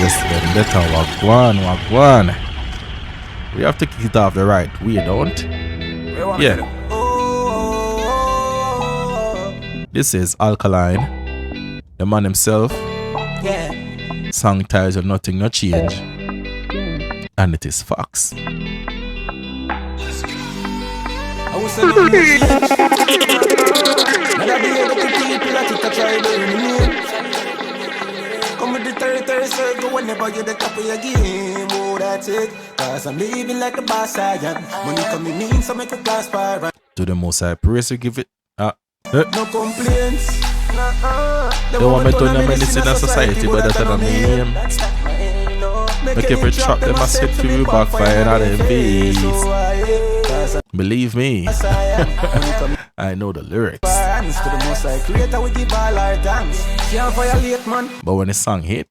Yes, Vendetta, wagwan. We have to kick it off the right way, don't? Yeah. This is Alkaline, the man himself. Yeah. Song title Nothing No Change. And it is facts. I was saying come with the 30 circle whenever you're the top of your game. Oh, that's it. Cause I'm living like the boss I am. Money coming in, so make a class fire. To the most high praise to give it. No complaints. They want me to reminisce in a society, but that's not my name. Make every trap them a set for you backfire and them face. Believe me, I know the lyrics. But when the song hit,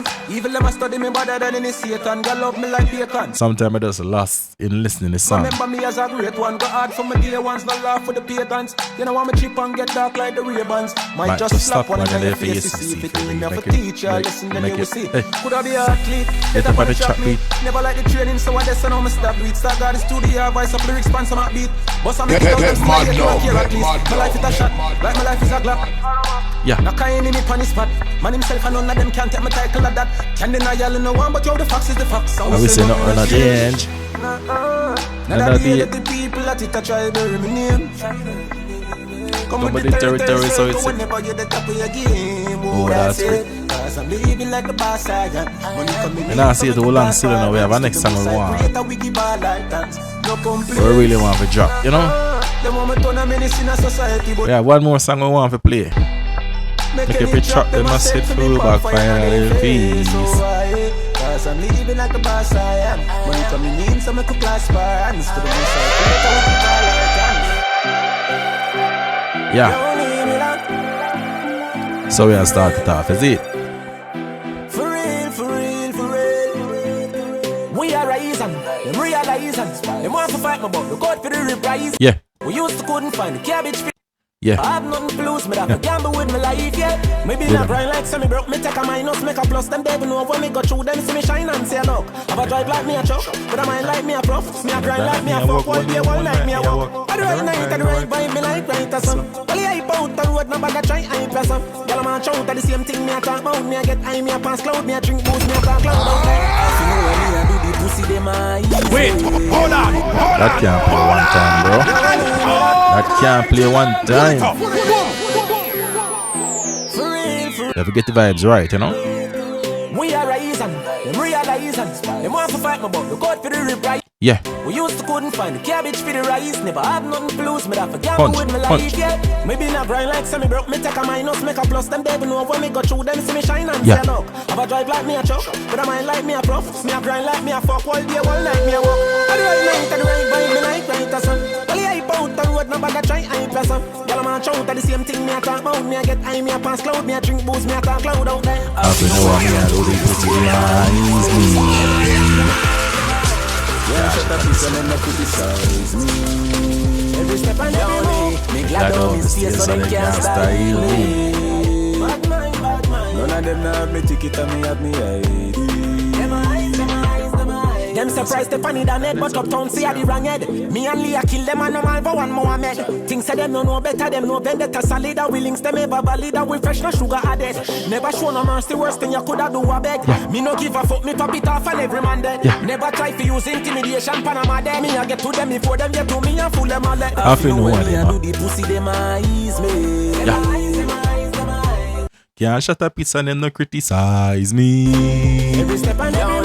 sometimes I just lost in listening to the song. Remember me as a great one, go hard for my dear ones, not laugh for the patents. You know want me chip and get dark like the Ray-Bans. Might just slap one in their face to see if it will enough a teacher. Listen then you will see. Could I be a athlete? Get up on the trap beat. Never like the training, so I just know me stop beat. Start got the studio, voice up lyrics, span some beat. But I'm making out them slide, you don't care at least. My life is a shot, like my life is a glock. Yeah. Knock a enemy on his spot. Man himself and none of them can take my title of that. Can deny y'all in no one, but yo, the facts is the facts. I will say nothing on change. Now that be the people that it a try bury me name. Come with the territory, so it's whenever you're the top of your game. Oh, that's it. Cause I'm living like the boss I am. Money coming in. And I see it all long still now. We have a next song we want. We really want to drop, you know? We have one more song we want to play. Make every trap them a set full backfire and their face. Cause I'm living like the boss I am. Money coming in, so make a class bar. Hands to the most yeah. So we have started off, is it? For real, for real, for real. We are rising, them realizing. Them want to fight my butt, look out for the reprise. Yeah. We used to couldn't find the cabbage. Yeah. I have nothing to lose, me have to gamble with my life, yeah. Maybe not grind like semi broke, me take a minus, make a plus. Them devil know when me go through them, see me shine and say look. Have a drive like me a truck, but I mind like me a prof. Me a grind like me a fuck, one day, one night me a walk. I do right night, I do right vibe, me like right or some. Well, I hype out the road, no bag a try, I plus some. Y'all man shout at the same thing, me a talk about. Me a get high, me a pass cloud, me a drink booze, me a talk cloud out there. If you know when me a do the pussy, them a easy. Wait, hold on. That can't play one time, bro. That can't play one time. You have to get the vibes right, you know? We are rising, them realizing. Them want to fight my butt, look out for the reprise. Yeah. We used to couldn't find the cabbage for the rice. Never had nothing to lose, me have to gamble with my life, yeah. Maybe not grind like semi broke, me take a minus, make a plus. Them devil know when me go through them, see me shine and say look. Have a drive like me a truck, but I mind like me a prof. Me a grind like me a fuck, all day, all night me a walk. I do right night, I do right vibe, me like right or some. Well, I hype out the road, no bag a try, I plus some. Y'all man shout at the same thing, me a talk about. Me a get high, me a pass cloud, me a drink booze, me a talk cloud out there. I feel no one can do the pussy eyes me. Yeah, shut up, listen and not criticize me. Every step I down, me glad on me space so they can't style me. Bad mind, bad mind. None of them have me ticket and me have me ID. Them eyes, them eyes, them eyes. Them surprised the funny damn head, but uptown see how the wrong head. Me and Leah kill them and no man for one Mohammed. Things say them no know better, them know Vendetta solid. We links them ever valid, we fresh no sugar added. Never show no mercy, worst thing you coulda do a beg. Me no give a fuck, me pop it off and every man dead. Never try to use intimidation, Panama dead. Me I get to them before them get to me and fool them all let. I feel no one do the pussy, them eyes me. Can't shut up, it's and them no criticize me. Every step I down,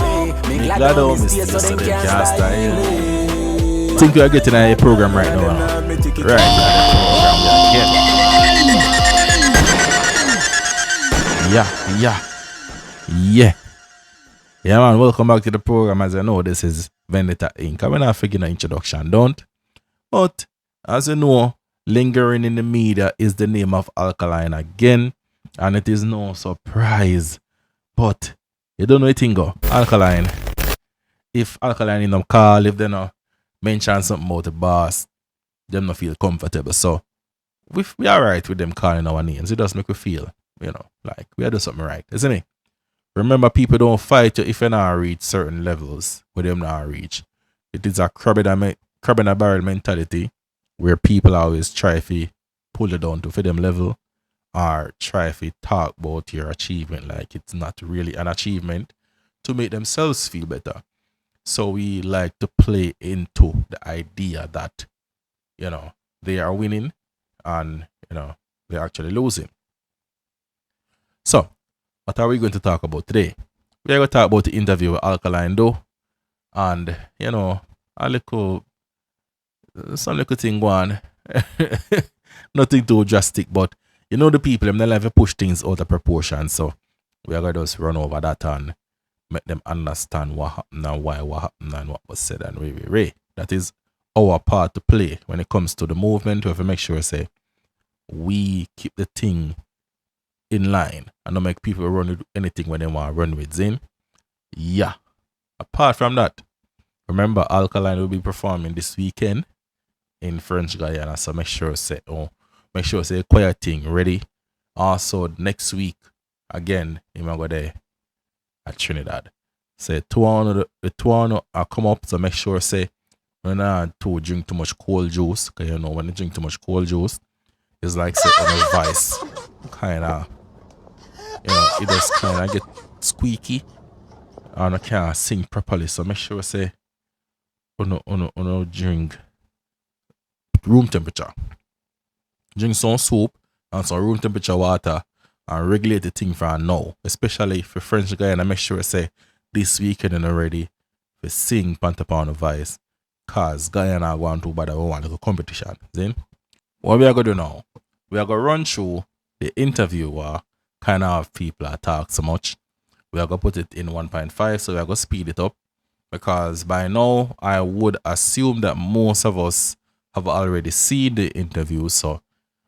me glad on me so they can't style me. Think we are getting a program right now. Right. Yeah, man, welcome back to the program. As I know, this is Vendetta Ink. I'm not figuring an introduction, don't? But, as you know, lingering in the media is the name of Alkaline again. And it is no surprise. But, you don't know anything, go. Alkaline. If Alkaline in them call, if they no mention something about the boss, them not feel comfortable. So, we are right with them calling our names. It does make we feel, you know, like we are doing something right, isn't it? Remember, people don't fight you if you not reach certain levels where them not reach. It is a crab in a barrel mentality where people always try to pull you down to for them level or try to talk about your achievement like it's not really an achievement to make themselves feel better. So we like to play into the idea that, they are winning and, they're actually losing. So, what are we going to talk about today? We're going to talk about the interview with Alkaline though. And, some little thing going nothing too drastic, but the people, them, they like to push things out of proportion. So, we are going to just run over that and make them understand what happened and why what happened and what was said and way. That is our part to play when it comes to the movement. We have to make sure, say, we keep the thing in line and don't make people run with anything when they want to run with Zin. Yeah. Apart from that, remember Alkaline will be performing this weekend in French Guyana. So make sure say quiet thing ready. Also next week again, you might go there at Trinidad. Say the two come up, so make sure say when not to drink too much cold juice, because when you drink too much cold juice, it's like say on a vice kinda it just kinda get squeaky and I can't sing properly. So make sure say no drink room temperature. Drink some soup and some room temperature water and regulate the thing for now. Especially for French guy, and I make sure say this weekend and already we sing Pantapon of Vice. Cause Guyana want to bother one little competition. Then what we are gonna do now? We are gonna run through the interview kind of people that talk so much. We are gonna put it in 1.5, so we are gonna speed it up. Because by now I would assume that most of us have already seen the interview, so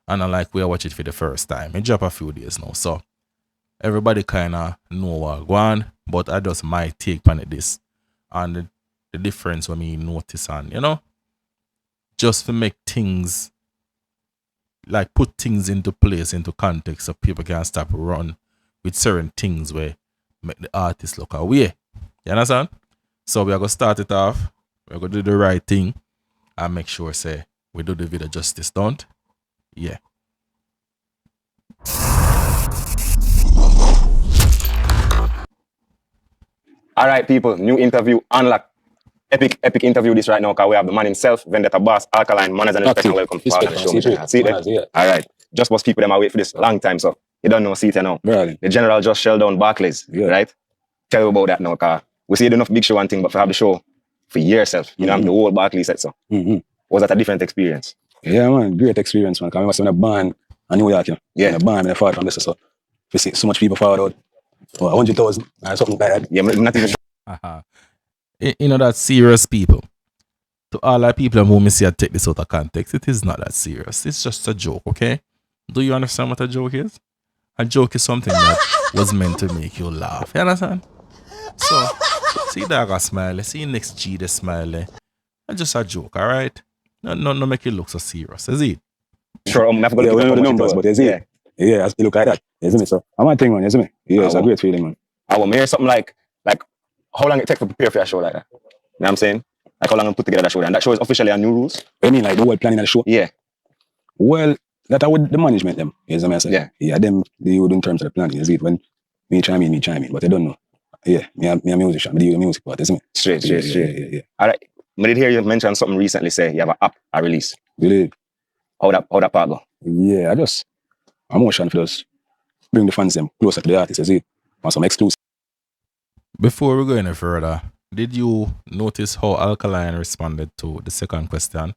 and like we are watching it for the first time. It dropped a few days now. So everybody kinda know what going, but I just might take on it this. And the difference when me notice and just to make things like put things into place, into context, so people can stop run with certain things where make the artist look away. You understand? So we are gonna start it off. We're gonna do the right thing and make sure say we do the video justice, don't? Yeah. All right, people, new interview unlocked. Epic interview this right now, because we have the man himself, Vendetta Boss, Alkaline, manners and respect, and welcome to the show. See it? All right. Just was people them I wait for this long time, so you don't know, see it now. Really? The general just shelled down Barclays, right? Tell you about that now, because we see enough big show and thing, but for have the show for yourself, you know, the whole Barclays set so. Was that a different experience? Yeah, man, great experience, man. Because I was in a band in New York, in a band, and I fought from this, so we see so much people fought out. 100,000 or something like that. Yeah, not even that's serious, people. To all the people who see I take this out of context, it is not that serious. It's just a joke, okay? Do you understand what a joke is? A joke is something that was meant to make you laugh. You understand? So, see Daga smile, see next G the smile. It's just a joke, alright? No make it look so serious, is it? Sure, I'm not going to know the numbers, but is it? Yeah, you look like that. Isn't it? So I'm one thing, man, isn't it? Yeah, it's a great feeling, man. I want to hear something like how long it take to prepare for a show like that. You know what I'm saying? Like how long I put together that show, and that show is officially a new rules. I mean, like the whole planning of the show. Yeah. Well, that I would the management them. Is what I say. Yeah. Yeah, them they would in terms of the planning. Is it when me chime in, but I don't know. Yeah, me a musician. Me do the music part, isn't it? Straight. Yeah. All right. I did hear you mention something recently. Say you have an app, a release. Really? How that part go? Yeah, I'm motion for those. Bring the fans them closer to the artists, is it? Want some exclusive. Before we go any further, did you notice how Alkaline responded to the second question?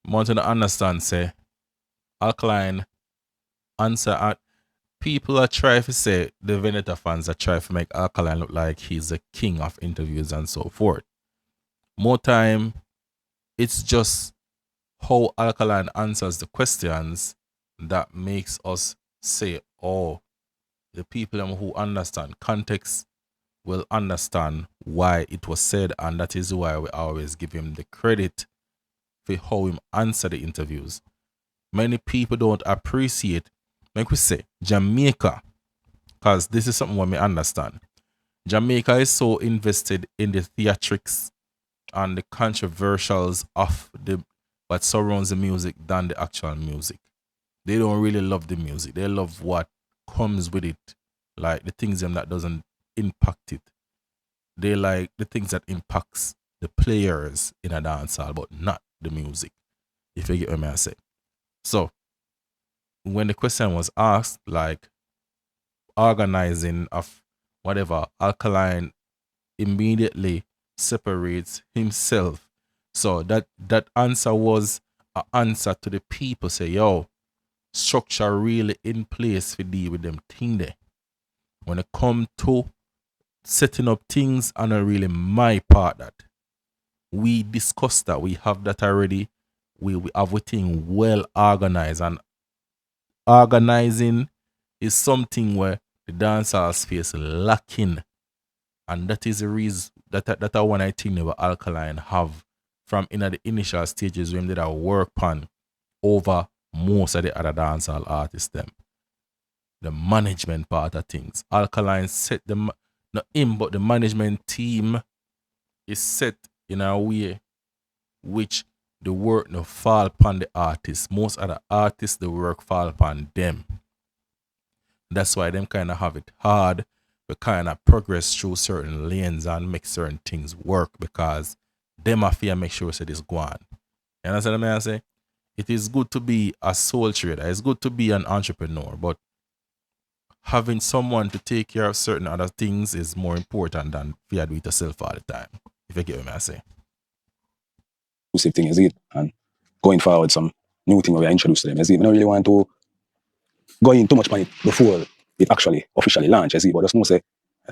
I want to understand, say, Alkaline answer. People are trying to say, the Vendetta fans are trying to make Alkaline look like he's the king of interviews and so forth. More time, it's just how Alkaline answers the questions that makes us say, oh, the people who understand context will understand why it was said, and that is why we always give him the credit for how him answer the interviews. Many people don't appreciate, like we say, Jamaica, because this is something what me understand. Jamaica is so invested in the theatrics and the controversials of the what surrounds the music than the actual music. They don't really love the music. They love what comes with it, like the things that doesn't impact it. They like the things that impacts the players in a dancehall, but not the music. If you get what I say. So when the question was asked, like organizing of whatever, Alkaline immediately separates himself. So that answer was an answer to the people. Say, yo, structure really in place for deal with them thing there. When it come to setting up things, and not really my part that. We discussed that. We have that already. We have everything well organized, and organizing is something where the dancehall space lacking, and that is the reason that I one I think about Alkaline have from in the initial stages when they did work on over most of the other dancehall artists them. The management part of things. Alkaline set them not him, but the management team is set in a way which the work no fall upon the artist. Most of the artists, the work fall upon them. That's why them kind of have it hard to kind of progress through certain lanes and make certain things work, because them have to make sure that it's go on. You understand what I say? It is good to be a sole trader. It's good to be an entrepreneur, but having someone to take care of certain other things is more important than if you do it yourself all the time. If you get what I say. Thing is it, and going forward some new thing we are introduced to them is it. I don't really want to go in too much on it before it actually officially launches, but just know say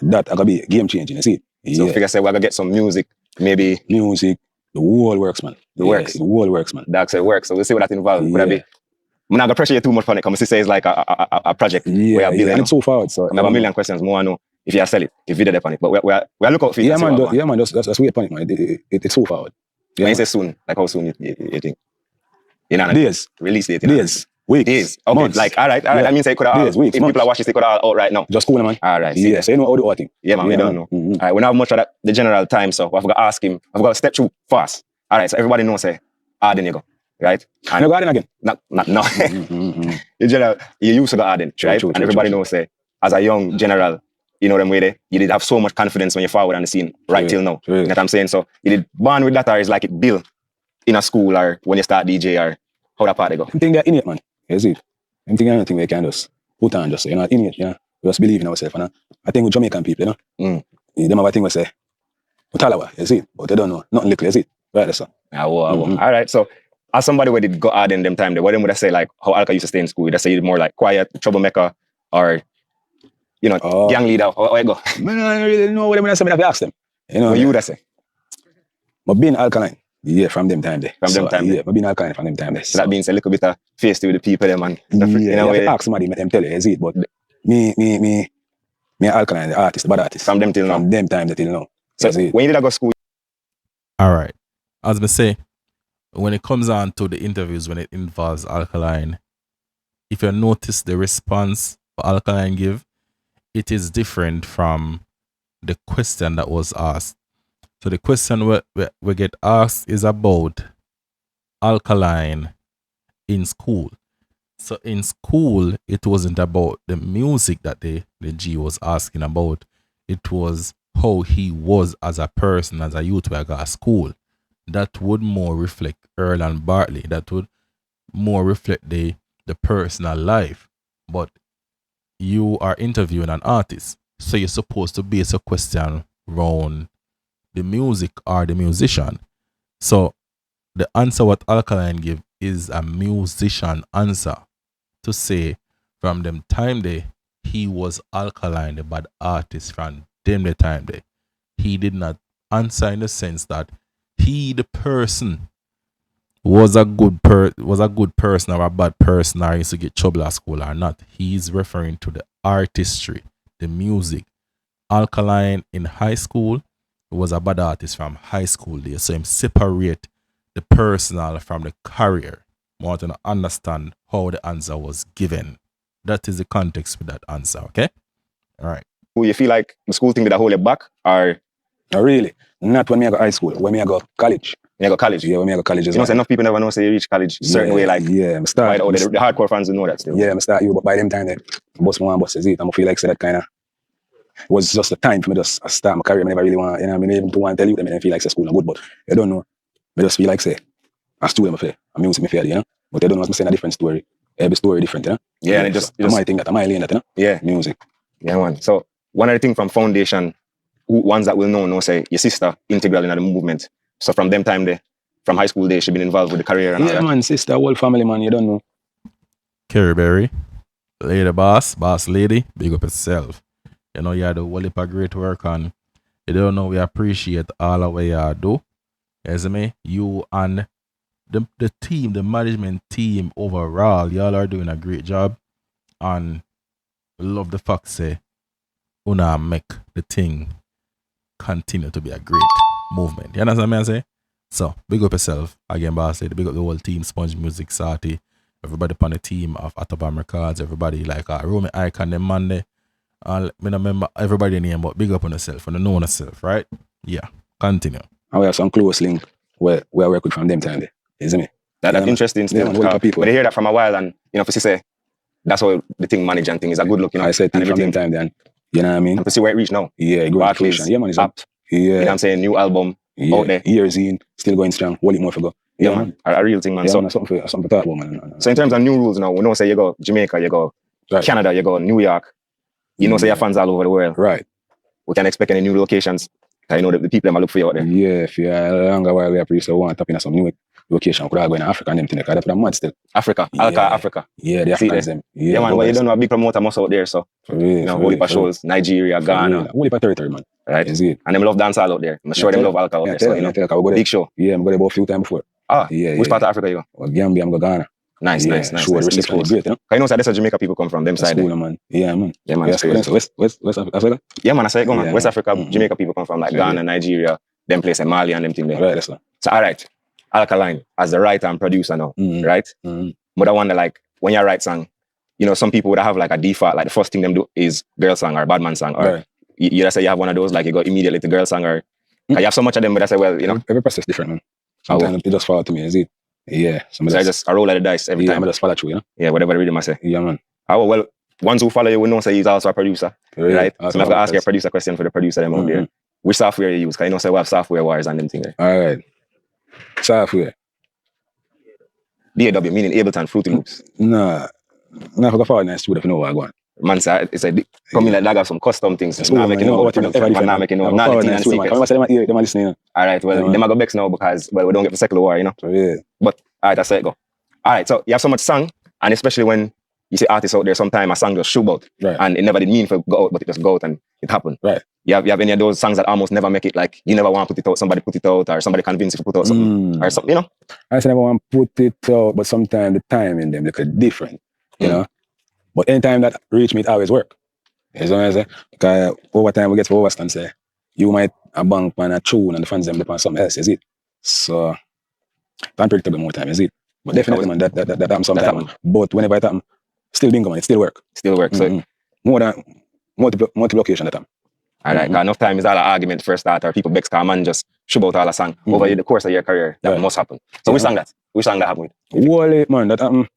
that I gotta be game changing, is it? So figure say we're gonna get some music, maybe music, the whole works, man. The whole works, man. That's it works. So we'll see what that involves. Could I be? I'm not gonna pressure you too much on it, because say it's like a project. Yeah, and it's so forward. So I have a million questions more. I know if you sell it, if you did it on it, but we're look out for it. Yeah, man. Just wait upon it, man. It's so forward. Yeah, when you say soon, like how soon you think? You know, days. Release date. Days. Weeks. Days. Okay. Months. Like all right. Yeah. That means they could have. Days, weeks, if months. people are watching, they could have out right now. Just cool, man. All right. Yeah. So you know how the whole thing. Yeah, man. We don't know. Mm-hmm. All right. We don't have much of that, the general time, so I've got to ask him. I've got to step through fast. All right. So everybody knows, say, Arden you go, right? And you go Arden again? No. Mm-hmm. In general, you used to go Arden, right? True, and everybody knows, say, as a young general, you know them way there, you did have so much confidence when you're forward on the scene right till now. You know what I'm saying? So you did born with that, or is like it built in a school, or when you start DJ, or how that part they go? I think they're innate, man. Is it? I think anything we can just put on, just, you know, innate, you know. We just believe in ourselves, you know. I think with Jamaican people, you know, them have a thing we say, Utalawa, is it? But they don't know, nothing little, is it? Right, that's all. All right, so as somebody who did go hard in them time, what them would I say, like, how Alka used to stay in school? Would I say you're more like quiet, troublemaker, or, you know, gang leader? How you go? I don't really know what I say, I have to ask them. You know, what you would I say? But being Alkaline, yeah, from them time there. Yeah, but being Alkaline from them time there. So that means a little bit of face to the people there, man. Yeah, you have to ask somebody, make them tell you, is it? But me Alkaline, the artist, the bad artist. From them till now. From them time till now. So when you did I go school? All right. As I say, when it comes on to the interviews, when it involves Alkaline, if you notice the response for Alkaline give, it is different from the question that was asked. So the question we get asked is about Alkaline in school. So in school, it wasn't about the music that the G was asking about. It was how he was as a person, as a youth when I got to school. That would more reflect Earl and Bartley. That would more reflect the personal life. But you are interviewing an artist, so you're supposed to base a question around the music or the musician. So the answer what Alkaline give is a musician answer, to say from them time there, he was Alkaline, the bad artist from them the time there. He did not answer in the sense that he, the person, was a good person or a bad person, or used to get trouble at school or not. He's referring to the artistry, the music. Alkaline in high school was a bad artist from high school days, so him separate the personal from the career. I want to understand how the answer was given. That is the context with that answer, okay? All right. You feel like the school thing did hold you back, or Not really. Not when me I go high school. When me I go college. you go college? Yeah, when me I go college. You know, enough people never know say you reach college certain way, like yeah, I start. the hardcore fans will know that still. Yeah, I start you, but by them time, the boss one boss is it. I feel like say that kind of was just the time for me just start my career. I never really want, you know, I mean, even to want to tell you them, I feel like say school not good, but I don't know. I just feel like say a student affair, a music me fair, you know. But I don't know what's saying a different story. Every story different, you know. Yeah, and it just my thing that I might lane that, you know. Yeah, music. Yeah, man. So one of the things from Foundation, ones that will know say your sister integral in the movement. So from them time there, from high school days, she been involved with the career and all that. Man, sister, whole family, man, you don't know. Kerry Berry, lady boss lady, big up yourself. You know, you had a whole heap of great work on. You don't know, we appreciate all of what you do. You see me? You and the team, the management team overall, y'all are doing a great job. And love the fact say, una make the thing continue to be a great movement. You understand what I'm saying? So, big up yourself. Again, boss lady, big up the whole team, Sponge Music, Sati, everybody upon the team of Atobam Records, everybody like Romy Icon, them Monday. I don't remember everybody name, but big up on yourself, and know on yourself, right? Yeah, continue. And we have some close link where I work with from them time there. Isn't it? That's interesting still. People. But they hear that from a while, and you know, if you say that's how the thing manage and thing is a good look, you know. I said thing from them time then. You know what I mean? And to see where it reach now. Yeah, good. Yeah, man, is up. Yeah. You know what I'm saying? New album out there. Years in, still going strong. Whole more for go. Yeah, man. A real thing, man. Yeah, so man, something to talk about, man. So in terms of new rules now, we know say you go Jamaica, you go Canada, you go New York. You know say your fans all over the world. Right. We can expect any new locations. I know the people that look for you out there. Yeah, if you're a longer while we produce want to tap in some new location, could I go in Africa and them thing, because that's mad still. Africa, Africa. Yeah, the Africans them. Yeah, man, well, you don't know a big promoter must out there, so you know, whole heap of shows, Nigeria, Ghana. Whole heap of territory, man. Right. Is it? And them love dancehall out there. I'm sure them love alcohol out there. So, you know, big show. Yeah, I'm going to go a few times before. Which part of Africa you go? Gambia, I'm going to Ghana. Nice. Sure, the reception is great, you know? I know, so that's where Jamaica people come from, them side. Cool, man. Yeah, man. Yeah, man. West Africa? Yeah, man, I say go, man. West Africa, Jamaica people come from, like Ghana, Nigeria, them place in Mali and them thing there. Right, that's right. So, all right, Alkaline, as the writer and producer now, right? But I wonder, like, when you write song, you know, some people would have like a default, like the first thing them do is girl song or bad man song, or you just say you have one of those, like you go immediately to girl song, or you have so much of them, but I say, well, you know. Every process is different, man. Sometimes it just fall to me, is it? Yeah. So I just roll of the dice every time. I just follow through, you know? Yeah, whatever the rhythm I say. Yeah, man. Well, ones who follow you will know say he's also a producer, right? So I'm going to ask you a producer question for the producer them out there. Which software you use? Because you know say we have software wires and them things there. All right. Software. DAW, meaning Ableton, Fruity Loops. Nah, I forgot forward in the studio if you know what I'm going. Man, sir, it's like coming like that, got some custom things. That's not making no production, not making no nothing and secrets. Them listening. All right, well, them are go bex now because, well, we don't get the secular war, you know? So, yeah. But, all right, that's it, go. All right, so you have so much song, and especially when you see artists out there, sometimes a song just shoot out, and it never did mean for go out, but it just go out and it happened. Right. You have any of those songs that almost never make it, like you never want to put it out, somebody put it out, or somebody convince you to put out something, or something, you know? I never want to put it out, but sometimes the time in them look different, you know? But anytime that reach me, it always work. You know what I'm saying? Because over time we get to overstand, say, you might a bank on a tune and the fans them depend on something else, is it? So, it's unpredictable more time, is it? But definitely, man, that happens sometimes. But whenever it happens, still bingo, man, it still work. Still work. So, more than multiplication at time. All right, enough time is all an argument first start, or people bex car man just shoot out all a song over the course of your career. That must happen. So, which song that? Which song that happened with? Wally, man, that happened.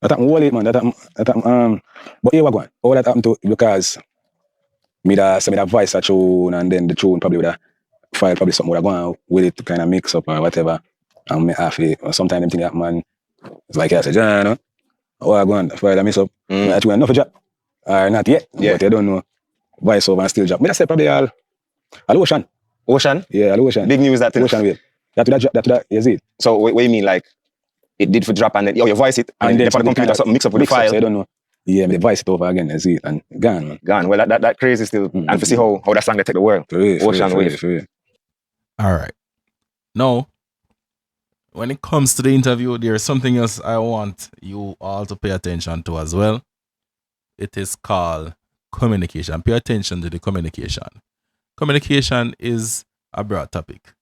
That happened. But here we go. All that happened to because me that voice a tune, and then the tune probably would have file probably something would have gone with it to kind of mix up or whatever. And me half it, or sometimes them thing that man, it's like I said, you know, oh I go on file mix up. I tune enough job. Or not yet. But you don't know. Voice over and still job. Me that say probably all Ocean. Ocean? Yeah, all Ocean. Big news that thing. Ocean way. That is it. So what do you mean, like it did for drop and then you voice it and then for the computer something mix up with the file. So I don't know. Yeah, me voice it over again and see it and gone, man. Gone. Well that crazy still and to see how that song they take the world. Ocean Wave. All right. Now, when it comes to the interview, there's something else I want you all to pay attention to as well. It is called communication. Pay attention to the communication. Communication is a broad topic.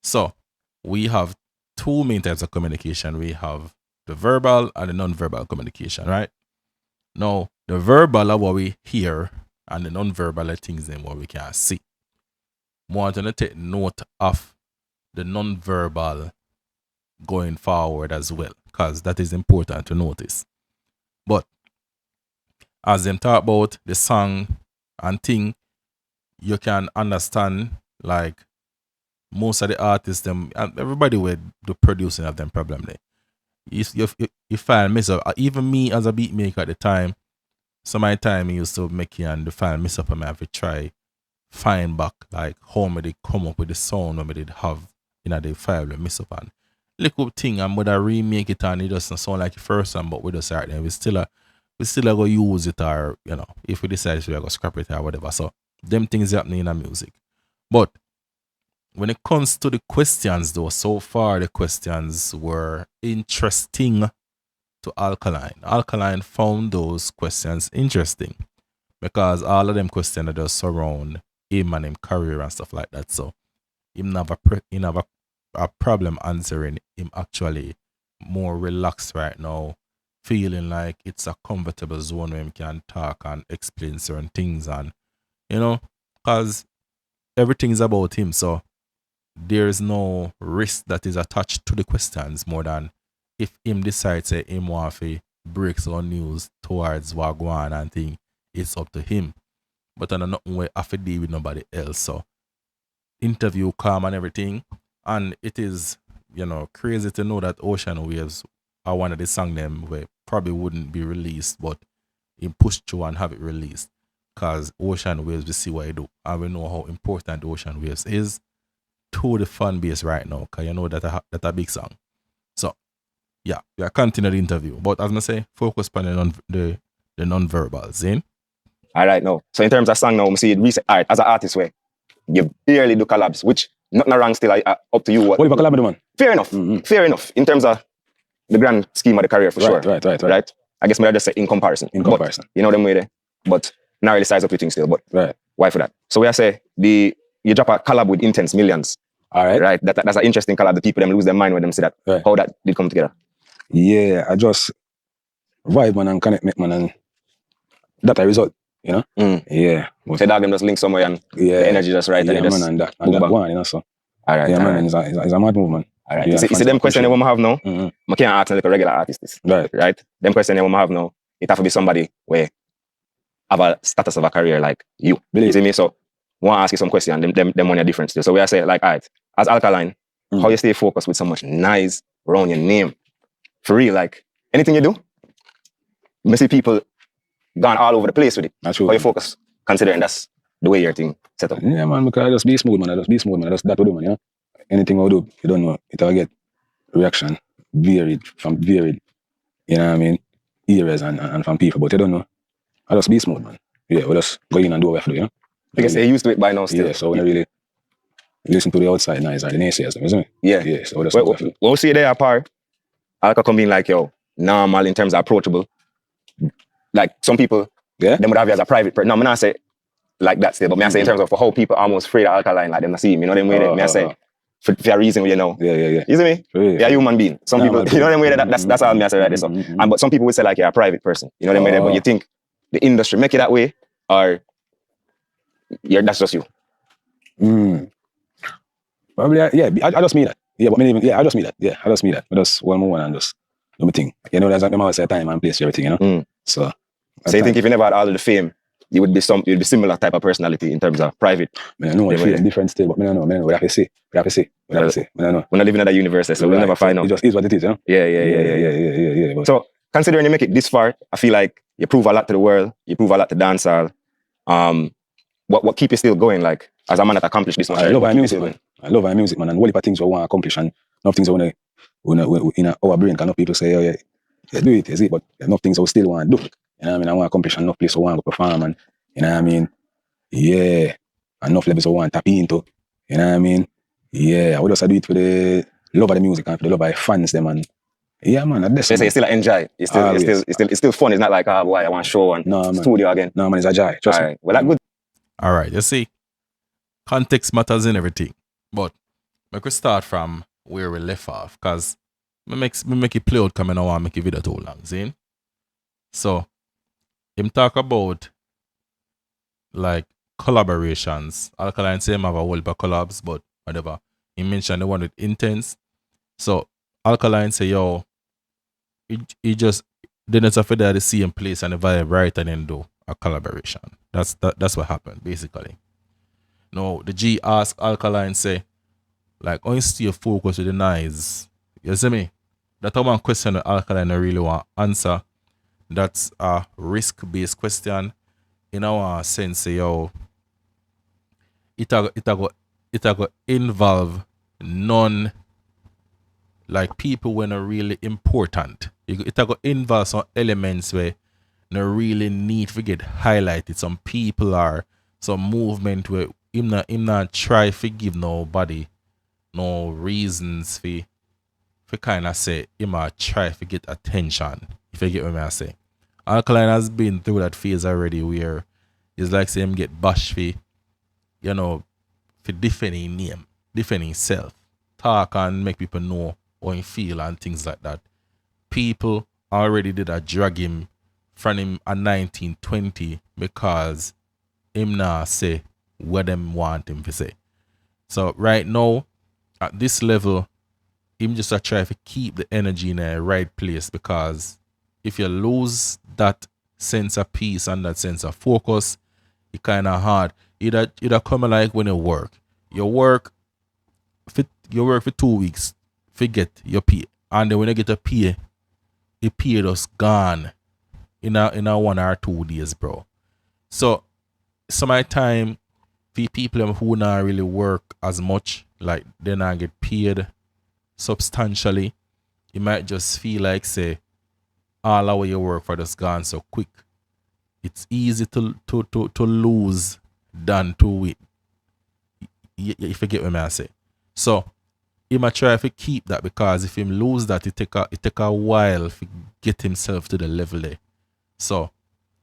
So, we have two main types of communication. We have the verbal and the non-verbal communication, right? Now, the verbal are what we hear and the non-verbal things then what we can see. More to take note of the non-verbal going forward as well, because that is important to notice. But as them talk about the song and thing, you can understand like most of the artists, them and everybody with the producing of them problem there. You file mess up. Even me as a beat maker at the time, some of my time I used to make it and the file mess up and I have to try find back like how me did come up with the sound when we did have the file we mess up and little thing and would I remake it and it doesn't sound like the first one, but we just start then we still go use it, or if we decide to go scrap it or whatever. So them things happening in the music. But when it comes to the questions though, so far the questions were interesting to Alkaline. Alkaline found those questions interesting because all of them questions are just surround him and him career and stuff like that. So him have a problem answering. Him actually more relaxed right now, feeling like it's a comfortable zone where him can talk and explain certain things, and because everything's about him. So there's no risk that is attached to the questions more than if him decides say him want to break some news towards what go on and thing, it's up to him. But I don't know way I have to deal with nobody else. So interview calm and everything. And it is, crazy to know that Ocean Waves are one of the songs them where probably wouldn't be released, but he pushed through and have it released. Because Ocean Waves, we see what I do. And we know how important Ocean Waves is to the fan base right now, because that a big song. So yeah, we are continuing the interview. But as I say, focus on the non-verbals, eh? Alright now. So in terms of song now, we see it recent art as an artist way. You barely do collabs, which nothing wrong still, up to you. What if I collab with the man? Fair enough. Mm-hmm. Fair enough. In terms of the grand scheme of the career for sure. Right. I guess I just say in comparison. But, you know them way there. But not really size up your thing still. But why for that? So we say you drop a collab with Intense Millions. Alright. Right. That's an interesting collab. The people them lose their mind when them see that. Right. How that did come together. Yeah, I just vibe man and connect man and that a result. Yeah. So dog them just link somewhere and the energy just right. Yeah, and man, and that one, so. Alright. Yeah, man, it's a mad movement. Alright. You see them questions they have now? Mm-hmm. I can't ask like a regular artist this. Right? Them questions they have now, it have to be somebody where have a status of a career like you. You see me? So I want to ask you some questions, them one are different still. So we are say like, alright, as Alkaline, how you stay focused with so much nice around your name? For real, like anything you do, you see people gone all over the place with it. That's true. How you focus, considering that's the way your thing set up? Yeah, man, because I just be smooth, man. That's that we do, man, Anything I do, you don't know, it'll get reaction from varied, areas and from people, but you don't know. I just be smooth, man. Yeah, we just go in and do what we have to do, I guess they're used to it by now still. Yeah, so we don't really listen to the outside noise or the naysayers, isn't it? Yeah. So we just do what we have to do. We'll see there apart. Alka come in like, normal in terms of approachable. Like some people, them would have you as a private person. No, I'm not say like that still, but I say in terms of how people almost afraid of Alkaline, like them to see him, them way I say for a reason, Yeah. You see me? You're a human being. Some people, them way that's all I say right there. So. But some people would say like you're a private person. Them way but you think the industry make it that way, or that's just you? Probably, I just mean that. Yeah, but I just mean that. Yeah, I just mean that. I just one more and just do my thing. There's like always say time and place for everything, So you think if you never had all of the fame, you'd be similar type of personality in terms of private? I know I feel different still, but I don't know. We have to see. I don't know. We're not living in that universe, so we'll never find out. It just is what it is, Yeah. But so considering you make it this far, I feel like you prove a lot to the world. You prove a lot to dancehall. What keep you still going? Like as a man that accomplished this much? I love our music, man. And what if things we want to accomplish and enough things we in our brain, can people say, yeah, do it, is it? But enough things we still want to do. I want to accomplish enough places I want to perform and yeah, enough levels I want to tap into. Yeah, I would just do it for the love of the music and for the love of the fans them and yeah, man, that's you still enjoy. It's still fun. It's not like boy, I want to show and studio again. No, man, it's a joy. Trust me. Well, that's good. All right, you see, context matters in everything. But we could start from where we left off, because we make it play out coming on and make it video too long, see? So him talk about like collaborations. Alkaline say him have a whole heap of collabs, but whatever. He mentioned the one with Intense. So Alkaline say, yo, he just didn't have to the same place and the vibe right and then do a collaboration. That's what happened, basically. No, the G asked Alkaline say, like, on stay focused with the knives. You see me? That's one question that Alkaline I really want answer. That's a risk-based question. In our sense, yo, it go involve non like people when are really important. It go involve some elements where no really need to get highlighted. Some people are some movement where him not try to give nobody no reasons for kind of say him a try to get attention. If you get what I say. Alkaline has been through that phase already where it's like say him get bashed for, you know, for defending name, defending self, talk and make people know how he feel and things like that. People already did a drag him from him a 1920 because him now say what them want him to say. So right now, at this level, him just a try to keep the energy in the right place, because if you lose that sense of peace and that sense of focus, it kind of hard. It'll come like when you work. You work for 2 weeks, forget your pay, and then when you get a pay, the pay just gone in a 1 or 2 days, bro. So some of the time, for people who not really work as much, like they not get paid substantially, you might just feel like say all our your work for just gone so quick. It's easy to lose than to win. If you get what I say. So he might try to keep that, because if him lose that, it take a while to get himself to the level there. So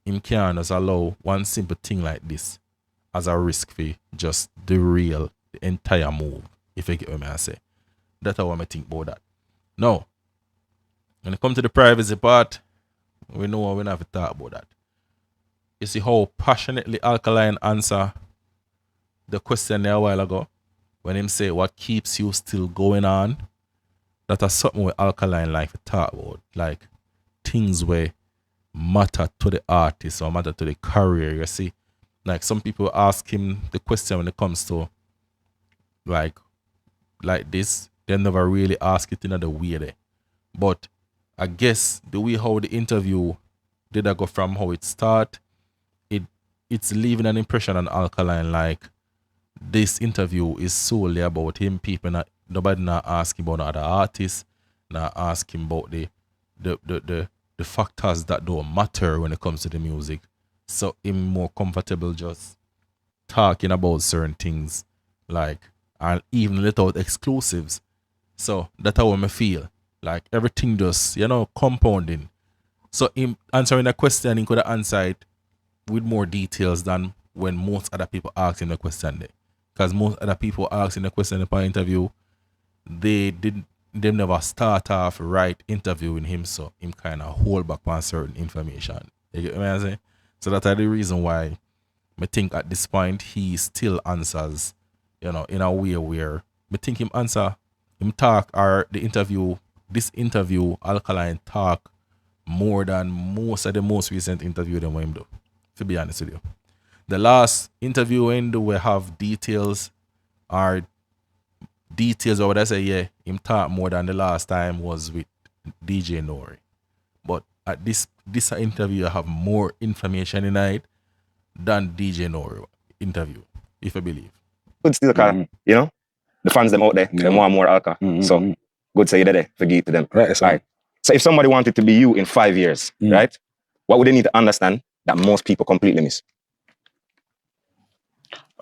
him can't just allow one simple thing like this as a risk for just derail the entire move. If you get what I say. That's how I think about that. Now, when it comes to the privacy part, we know we don't have to talk about that. You see how passionately Alkaline answer the question there a while ago when him say what keeps you still going on. That is something where Alkaline like to talk about, like things where matter to the artist or matter to the career. You see, like some people ask him the question when it comes to like this, they never really ask it in another way there. But I guess the way how the interview did I go from how it start, it's leaving an impression on Alkaline like this interview is solely about him. Nobody not asking about other artists, not asking about the factors that don't matter when it comes to the music. So I'm more comfortable just talking about certain things, like, and even let out exclusives. So that's how I feel. Like everything just, compounding. So him answering a question, he could have answered with more details than when most other people ask him the question there. Because most other people asking the question in the interview, they never start off right interviewing him, so him kind of hold back on certain information. You get what I'm saying? So that's the reason why I think at this point he still answers, in a way where I think him talk, or this interview, Alkaline talk more than most of the most recent interview than what him do, to be honest with you. The last interview we have details or what I say, yeah, him talk more than the last time was with DJ Nori. But at this interview, I have more information in it than DJ Nori interview, if I believe. Good still, car, the fans them out there, they want more Alka. So good say you're there, forgive to them. Right, All right. So if somebody wanted to be you in 5 years, right, what would they need to understand that most people completely miss?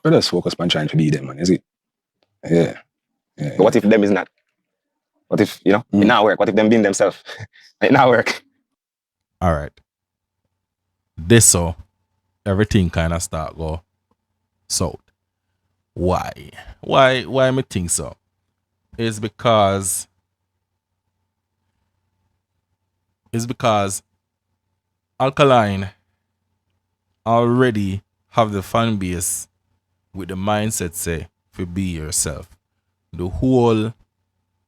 Let us focus on trying to be them, man, is it? Yeah. But what if them is not? What if, it not work? What if them being themselves? It not work. All right. This so everything kind of start go south. Why me think so? It's because Alkaline already have the fan base with the mindset say to be yourself. The whole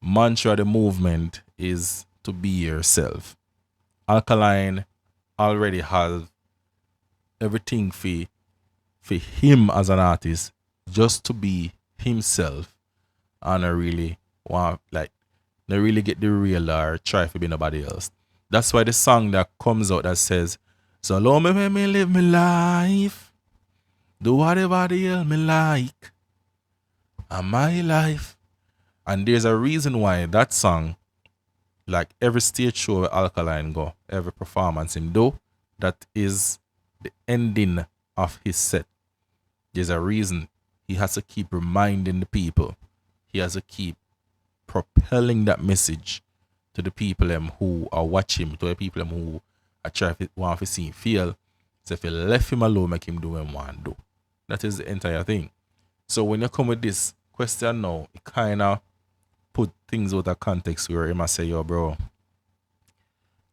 mantra of the movement is to be yourself. Alkaline already has everything for him as an artist just to be himself, and I really want like they really get the real or try to be nobody else. That's why the song that comes out that says, "So long me live my life, do whatever the hell me like, and my life." And there's a reason why that song, like every stage show where Alkaline go, every performance him do, that is the ending of his set. There's a reason. He has to keep reminding the people. He has to keep propelling that message to the people who are watching, to the people who are trying to want to see him feel. So if you left him alone, make him do what he want to do. That is the entire thing. So when you come with this question now, it kind of put things out of context where he must say, yo, bro,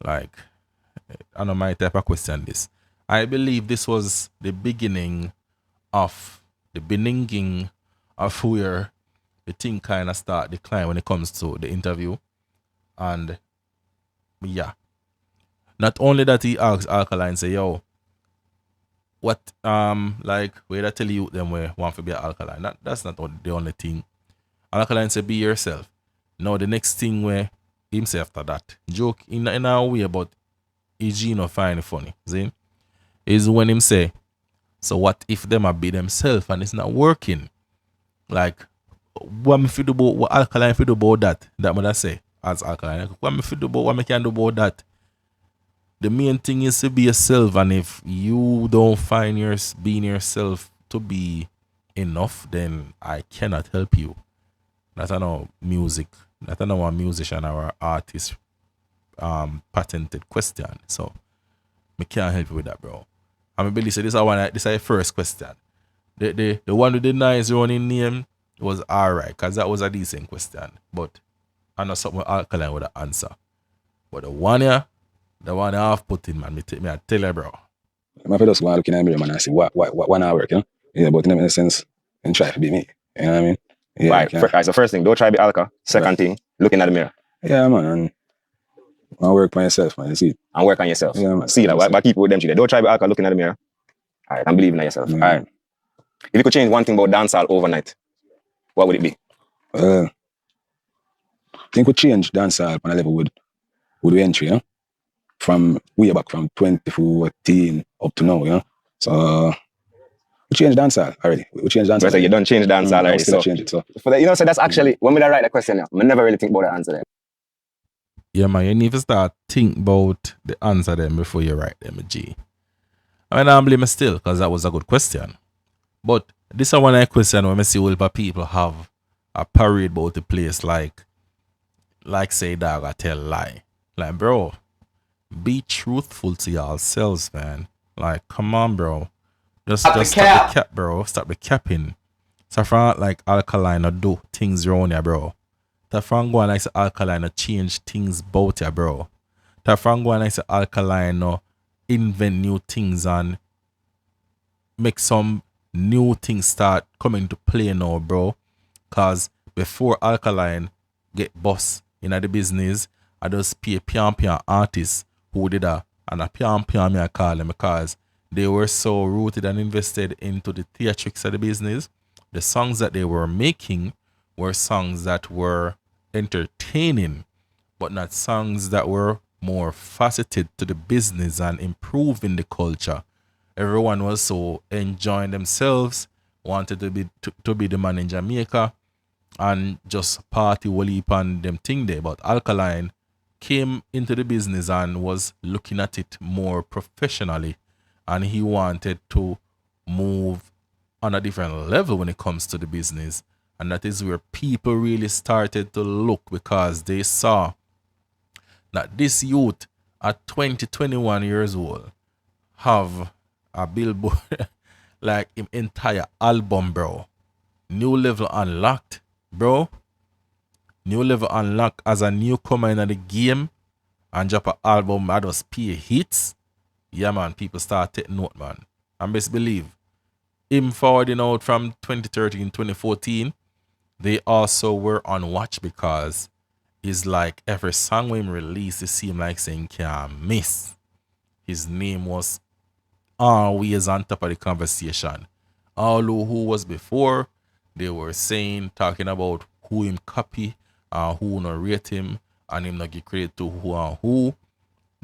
like, I know my type of question this. I believe this was the beginning of where the thing kind of start decline when it comes to the interview. And yeah, not only that, he asks Alkaline, say, yo, what like where I tell you them we want to be an Alkaline. That's not the only thing. Alkaline say, be yourself. Now the next thing where him say after that, joke in a way about Gino find it funny, see? Is when him say, so what if them a be themselves and it's not working? Like, what me fi do about, what Alkaline fi do about that? That what I say as Alkaline. Like, what me fi do about, what me can do about that? The main thing is to be yourself, and if you don't find being yourself to be enough, then I cannot help you. That's not music. That's not a musician or an artist patented question. So me can't help you with that, bro. I mean, Billy said this is the first question. The one with the nice running name was alright, because that was a decent question. But I know something Alkaline would answer. But the one here, the one I have put in, man, me I tell you, bro. I'm just going to look in the mirror, man, and see what I work, you know? Yeah, but in a sense, and try to be me. You know what I mean? Yeah, right, so first thing, don't try to be Alka. Second thing, look in the mirror. Yeah, man, and I work by yourself, man, you see. And work on yourself. Yeah, man. See that, but keep with them today. Don't try to be Alka, look in the mirror. Alright, and believe in yourself. Alright. If you could change one thing about dancehall overnight, what would it be? I think we change dancehall on a level with we entry, you know? From way back from 2014 up to now, you know. So we changed dancehall already. We changed dancehall. So you don't change dancehall already. So change it. So for that, so that's actually when we write the question now, I never really think about the answer there. Yeah, man, you need to start think about the answer them before you write them, G. I mean, I don't blame me still, because that was a good question. But this is one question when I see all people have a parade about the place like say dog I tell lie. Like, bro, be truthful to yourselves, man. Like, come on, bro. Just stop the cap, bro. Stop the capping. So from like Alkaline or do things around here, bro. That from going like say Alkaline or change things about here, bro. That from going like say Alkaline or invent new things and make some new things start coming to play now, bro. Cause before Alkaline get boss in the business, I just pay pian artists who did that, and a pian me I call them because they were so rooted and invested into the theatrics of the business. The songs that they were making were songs that were entertaining, but not songs that were more faceted to the business and improving the culture. Everyone was so enjoying themselves, wanted to be the man in Jamaica and just party wally on them thing there. But Alkaline came into the business and was looking at it more professionally, and he wanted to move on a different level when it comes to the business. And that is where people really started to look, because they saw that this youth at 21 years old have a billboard like him entire album, bro. New level unlocked, bro. New level unlocked as a newcomer in the game and drop an album that just pay hits. Yeah, man, people start taking note, man. And best believe, him forwarding out from 2013, 2014, they also were on watch because it's like every song when him released, it seemed like saying can't miss. His name was always on top of the conversation. Although who was before, they were saying, talking about who him copy, who not rate him, and him not give credit to who and who.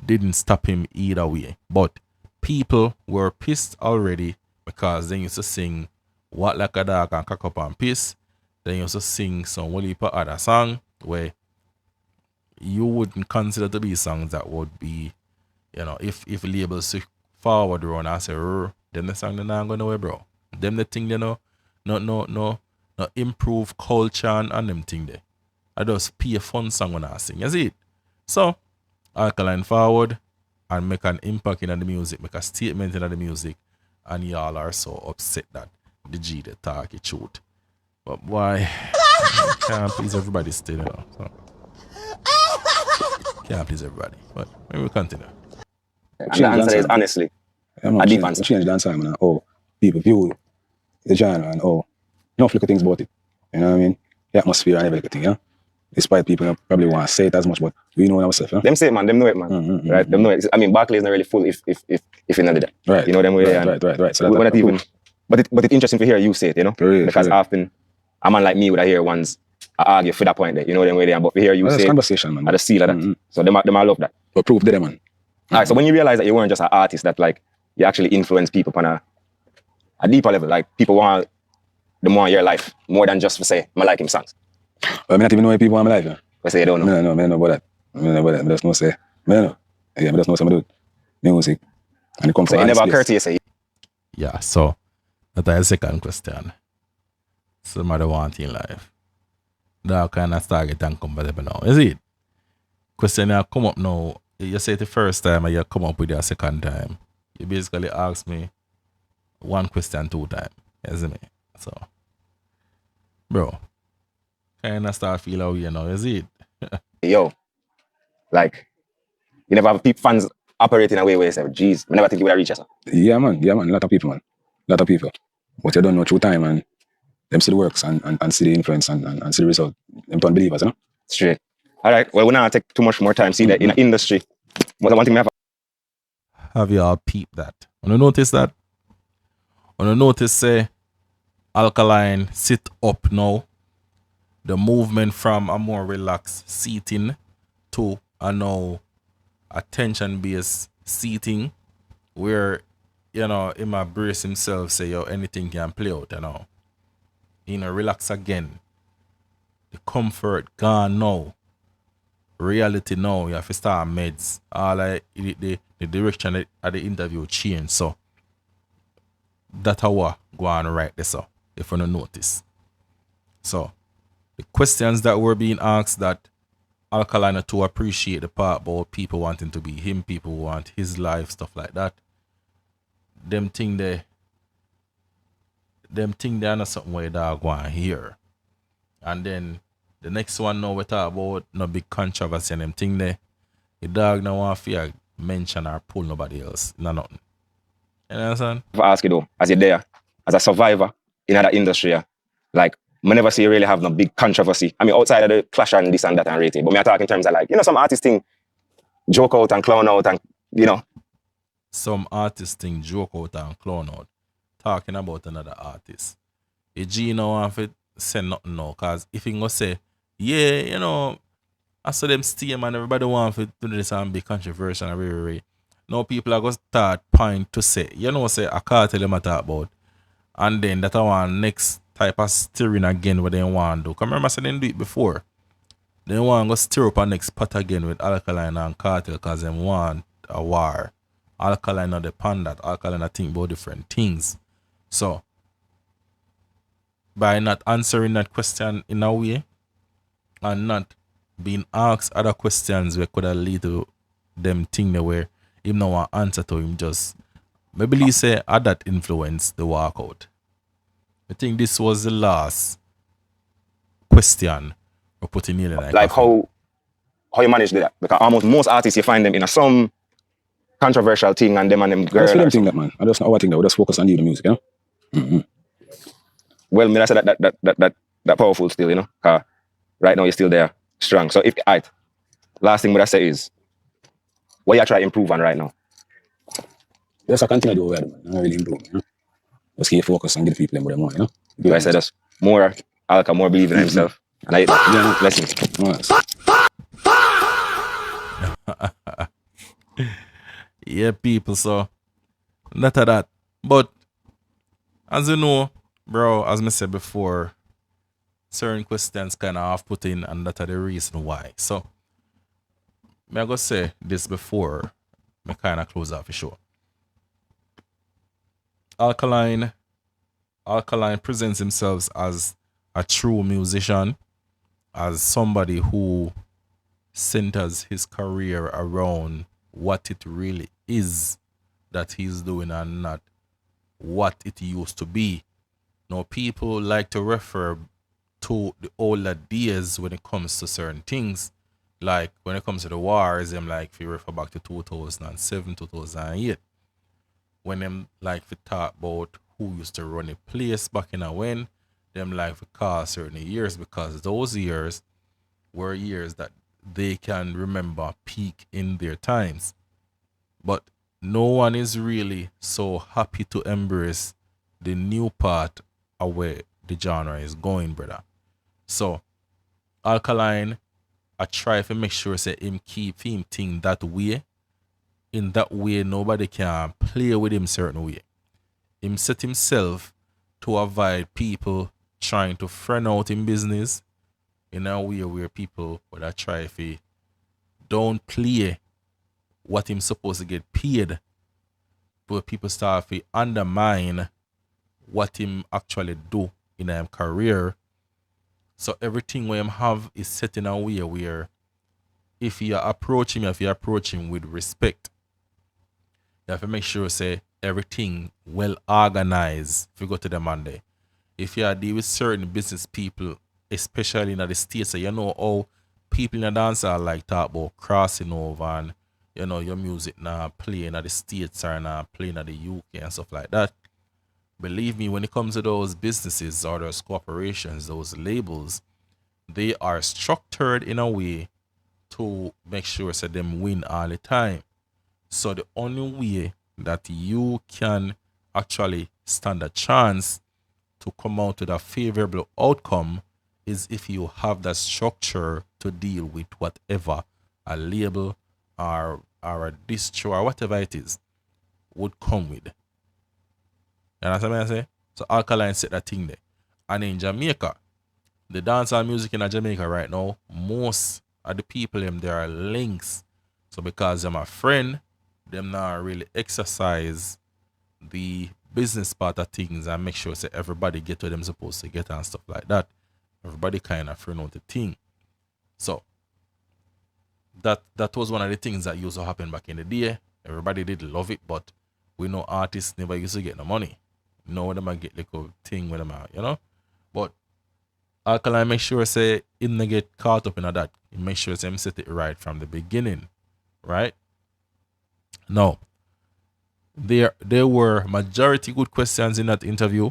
Didn't stop him either way. But people were pissed already because they used to sing What Like a Dog and Cock Up and Piss. They used to sing some whole heap of other song where you wouldn't consider to be songs that would be, you know, if labels forward run and say, them the song they're not going nowhere, bro. Them the thing they know, no improve culture and them thing there. I just pay a fun song when I sing. You see it? So Alkaline forward and make an impact in the music, make a statement in the music, and y'all are so upset that the G they talk it truth. But why? Can't please everybody still, you know. So can't please everybody. But maybe we'll continue. And the answer is honestly a deep answer. Change the answer, man. Oh, people view the genre and you know, look at things about it. You know what I mean? The atmosphere and everything, yeah. Despite people probably want to say it as much, but we know ourselves, yeah? Them say it, man. Them know it, man. Right? Them know it. I mean, Barclay is not really full if you know that. Right. You know them way. Right. So we're not even. But it's interesting to hear you say it, you know, because often a man like me would hear ones argue for that point there. You know them way there, but to hear you say conversation, man. I just see like that. So them I love that. But proof there, man. All right. So when you realize that you weren't just an artist, that like you actually influence people on a deeper level, like people want the more of your life more than just to say I like him songs. Well, I not even know why people want my life, yeah. I say you don't know. I don't know about that. I just know say. I know. Yeah, I just know some of the music. And it comes so from you never place. courteous say. Yeah, so that's the second question. Somebody want in life. That kind of start get uncomfortable now. Is it? Question that come up now. You say it the first time and you come up with it a second time. You basically ask me one question 2 times. Isn't it? So, bro, kind of start feel how you know, is it? Yo, like, you never have fans operating in a way where you say, geez, I never think you would have reached us. Yeah, man. A lot of people, man. A lot of people. But you don't know through time, and them see the works and see the influence and see the result. Them don't believe us, you know? Straight. All right, well, we're not take too much more time. See that in the industry, one thing we have you all peeped that? Want to notice that? Want to notice, say, Alkaline sit up now. The movement from a more relaxed seating to a now attention-based seating where, you know, he might brace himself, say, yo, anything can play out, you know. You know, relax again. The comfort gone now. Reality now, you have to start meds. All like the direction of the interview change. So that's how I go on right this up, if you don't notice. So the questions that were being asked that Alkaline to appreciate the part about people wanting to be him, people want his life, stuff like that. Them thing they are not something where they go on here. And then the next one now we talk about no big controversy and them thing there. The dog no want to mention or pull nobody else. No nothing. You understand? If I ask you though, as you're there, as a survivor in that industry, like I never see you really have no big controversy. I mean, outside of the clash and this and that and rating, but me I talk in terms of like, you know, some artists thing joke out and clown out and, you know. Some artists thing joke out and clown out, talking about another artist. A G no want to say nothing now, because if he go say, yeah, you know, I saw them steam and everybody want to do this and be controversial and very. Now people are going to start point to say, you know, say a cartel them I talk about. And then that I want next type of steering again what they want to do. Because remember I said they do it before. They want to stir up a next pot again with Alkaline and cartel because they want a war. Alkaline not depend that. Alkaline I think about different things. So by not answering that question in a way and not being asked other questions we could have lead to them thing where him no want answer to him just maybe he say that influence the walkout. I think this was the last question we put in here. Like how you manage that? Because almost most artists you find them in some controversial thing and them girl. That's for them thing that man. I just not overthink that. We just focus on the music, you know? Well, me I say that powerful still, you know. Right now you're still there, strong. So if last thing what I say is, what you try to improve on right now? Just I continue to do well, man. Not really improve, you know. Just keep focus and give the people them more, you know. Do I say that's more Alka, more believing in himself? And I blessings. Nice. Yeah, people, so not of that. But as you know, bro, as I said before, certain questions kind of off-putting, and that's the reason why. So, I go say this before I kind of close off the show. Alkaline presents himself as a true musician, as somebody who centers his career around what it really is that he's doing and not what it used to be. Now, people like to refer to the older days when it comes to certain things. Like when it comes to the wars, them like if you refer back to 2007, 2008. When them like we talk about who used to run a place back in a when, them like we call certain years, because those years were years that they can remember peak in their times. But no one is really so happy to embrace the new part of where the genre is going, brother. So Alkaline, I try to make sure say him keep him thing that way. In that way, nobody can play with him certain way. Him set himself to avoid people trying to friend out in business in a way where people would try to don't play what him supposed to get paid, but people start to undermine what him actually do in his career. So everything we him have is set in a way where if you approach him with respect, you have to make sure say everything well organized if you go to the Monday. If you deal with certain business people, especially in the States, so you know how people in the dance are like talk about crossing over and you know your music now playing at the States or now playing at the UK and stuff like that. Believe me, when it comes to those businesses or those corporations, those labels, they are structured in a way to make sure that them win all the time. So the only way that you can actually stand a chance to come out with a favorable outcome is if you have that structure to deal with whatever a label or a distro or whatever it is would come with. You understand what I say? So Alkaline set that thing there. And in Jamaica, the dancehall music in Jamaica right now, most of the people there are links. So because I'm a friend, them now really exercise the business part of things and make sure say everybody get what them supposed to get and stuff like that. Everybody kind of friend out the thing. So that was one of the things that used to happen back in the day. Everybody did love it, but we know artists never used to get no money. No, them might get like a thing with them out, you know. But Alkaline make sure say him not get caught up in that. He make sure say him set it right from the beginning, right? Now, there were majority good questions in that interview,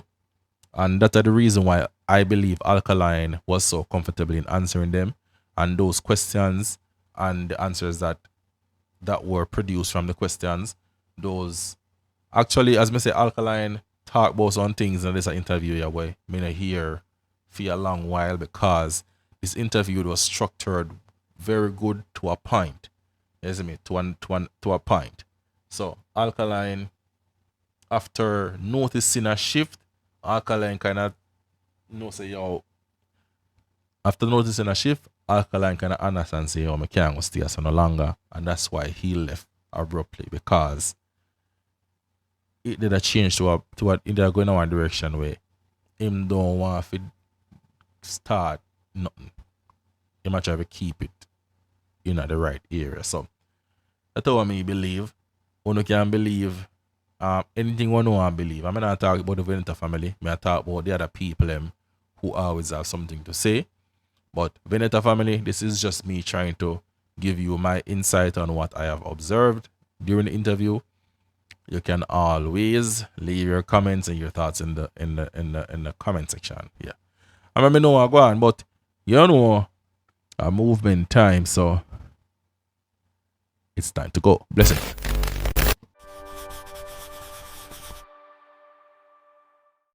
and that's the reason why I believe Alkaline was so comfortable in answering them. And those questions and the answers that were produced from the questions, those actually, as I say, Alkaline talk about some things in this interview, yeah, boy, I mean, hear for a long while because this interview was structured very good to a point. Yes, I mean, to a point. So Alkaline, after noticing a shift, Alkaline kind of say, yo, after noticing a shift, Alkaline kind of understand say, yo, I can't stay so no longer. And that's why he left abruptly, because it did a change to what it did going in one direction where him don't want to start nothing. He might try to keep it in the right area. So that's what I believe. One can believe anything one want to believe. I'm not talking about the Vendetta family. I talk about the other people who always have something to say. But Vendetta family, this is just me trying to give you my insight on what I have observed during the interview. you can always leave your comments and your thoughts in the comment section. Yeah. I mean, know I go on, but you know a movement time, so it's time to go. Blessing.